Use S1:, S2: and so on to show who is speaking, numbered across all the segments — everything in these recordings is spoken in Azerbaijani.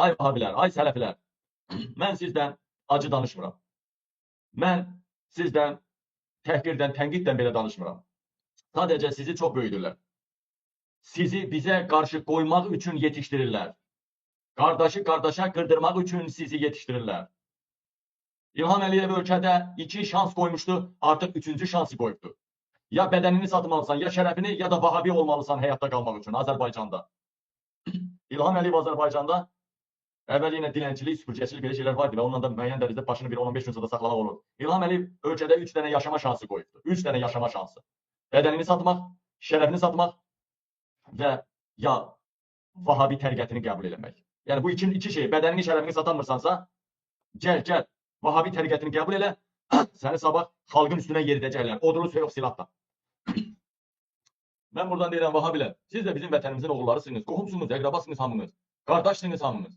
S1: ay Vahabilər, ay Sələfilər, mən sizdən acı danışmıram. Mən sizdən təhqirdən, tənqiddən belə danışmıram. Sadəcə sizi çox böyüdürlər. Sizi bizə qarşı qoymaq üçün yetişdirirlər. Qardaşı qardaşa qırdırmaq üçün sizi yetişdirirlər. İlham Əliyev ölkədə 2 şans qoymuşdu, artıq 3-cü şansı qoyubdu. Ya bədənini satmalısan, ya şərəfini, ya da Vahabi olmalısan həyatda qalmaq üçün Azərbaycanda. İlham Əliyev Azərbaycanda əvvəl yenə dilənçilik, süpürgəçilik belə şeylər vardı və onunla da müəyyən dərəcədə başını bir 10-15 gün sonra saxlamaq olur. İlham Əliyev ölkədə 3 dənə yaşama şansı qoyubdu. 3 dənə yaşama şansı. Bədənini satmaq, şərəfini satmaq və ya Vahabi təriqətini qəbul eləmək. Yəni bu iki şey, bədənini, şərəfini satanmırsansa, gəl, Vahabi təriqətini qəbul elə, səni sabah xalqın üstünə yeridəcəklər. Odulu soyuq silahla. Mən buradan deyirəm, Vahabilər, siz də bizim vətənimizin oğullarısınız, qohumsunuz, əqrabasınız hamınız, qardaşsınız hamınız.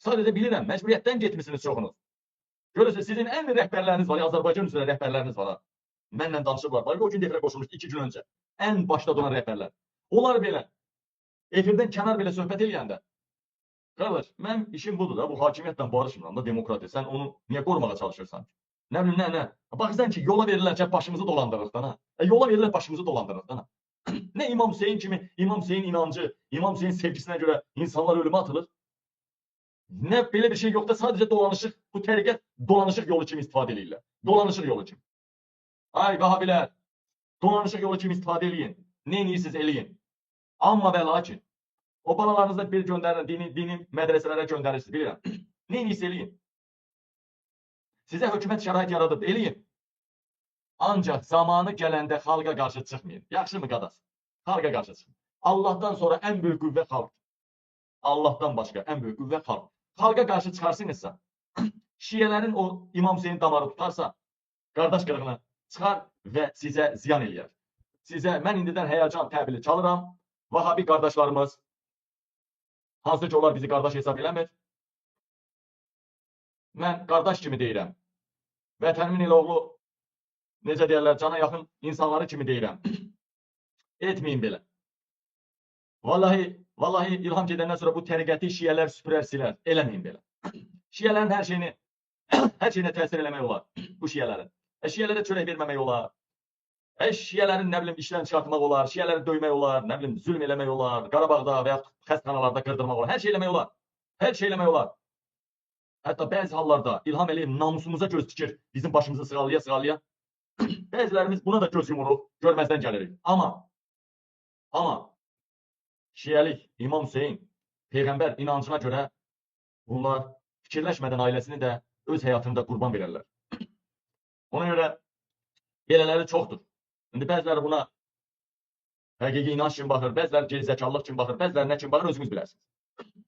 S1: Sadəcə bilirəm, məcburiyyətdən getmişsiniz çoxunuz. Görürsünüz, sizin ən rəhbərləriniz var, Azərbaycan üzrə rəhbərləriniz var. Mənlə danışıblar, o gün defrə qoşulmuşdu 2 gün öncə. Ən başda duran rəhbərlər. Onlar belə, efirdən kənar belə söhbət eləyəndə, qardaş, mən işim budur da, bu hakimiyyətlə barışmıram da, demokratiya. Sən onu niyə qorumağa çalışırsan? Nə bilim, nə? Baxırsan ki, yola verirlər ki, başımızı dolandırırıq da. Yola verirlər başımızı dolandırırıq da. Ne İmam Hüseyin kimi, İmam Hüseyin inancı, İmam Hüseyin sevgisine göre insanlar ölüme atılır. Ne belə bir şey yok da sadece dolanışık, bu təriqət dolanışık yolu kimi istifadə edirlər. Dolanışık yolu kimi. Ay Vahabilər, dolanışık yolu kimi istifadə eləyin. Ne enirsiniz eləyin. Amma və lakin, o balalarınızda bir göndərin, dini mədrəsələrə göndərirsiniz, bilirəm. Ne enirsiniz eləyin. Sizə hökumət şərait yaradıb, eləyin. Ancaq zamanı gələndə xalqa qarşı çıxmayın. Yaxşı mı qadası? Xalqa qarşı çıxmayın. Allahdan sonra ən böyük qüvvə xalq. Allahdan başqa ən böyük qüvvə xalq. Xalqa qarşı çıxarsınızsa, şiyələrin o İmam Hüseyin damarı tutarsa, qardaş qırığına çıxar və sizə ziyan eləyər. Sizə, mən indidən həyəcan təbili çalıram. Vahabi qardaşlarımız, hansı ki onlar bizi qardaş hesab eləmir. Mən qardaş kimi deyirəm. Vətənimin elə oğlu, necə deyərlər, cana yaxın insanları kimi deyirəm. Etməyin belə. Vallahi İlham gedəndən sonra bu təriqəti şiyələr süpürər, silər. Eləməyin belə. Şiyələrin hər şeyinə təsir eləmək olar. Bu şiyələrin. Şiyələrə çörək verməmək olar. Şiyələrin, nə bilim, işdən çıxartmaq olar. Şiyələri döymək olar. Nə bilim, zülm eləmək olar. Qarabağda və ya xəstəxanalarda qırdırmaq olar. Hər şey eləmək olar. Hər şey eləmək olar. Hətta bəzi hallarda İlham Əliyev namusumuza göz tikir. Bizim başımızı sığallaya. Bəzilərimiz buna da göz yumuruq, görməzdən gəlirik. Amma şiəlik, İmam Hüseyin, Peyğəmbər inancına görə bunlar fikirləşmədən ailəsini də öz həyatını da qurban verərlər. Ona görə belələri çoxdur. İndi bəziləri buna həqiqi inanç kimi baxır, bəziləri gerizəkallıq kimi baxır, bəziləri nə kimi baxır, özünüz bilərsiniz.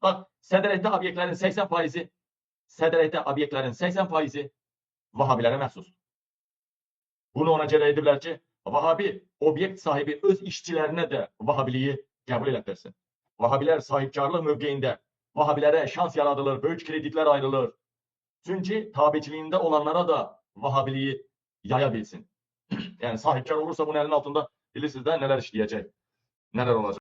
S1: Bax, sədrəkdə obyektlərin 80% Vahabilərə məxsusdur. Bunu ona görə ediblər ki, Vahabi obyekt sahibi öz işçilərinə də Vahabiliyi qəbul elətdirsin. Vahabilər sahibkarlıq mövqeyində, Vahabilərə şans yaradılır, böyük kreditlər ayrılır. Çünki tabiçiliyində olanlara da Vahabiliyi yaya bilsin. Yəni sahibkar olursa bunun əlinin altında bilirsiniz də nələr işləyəcək, nələr olacaq.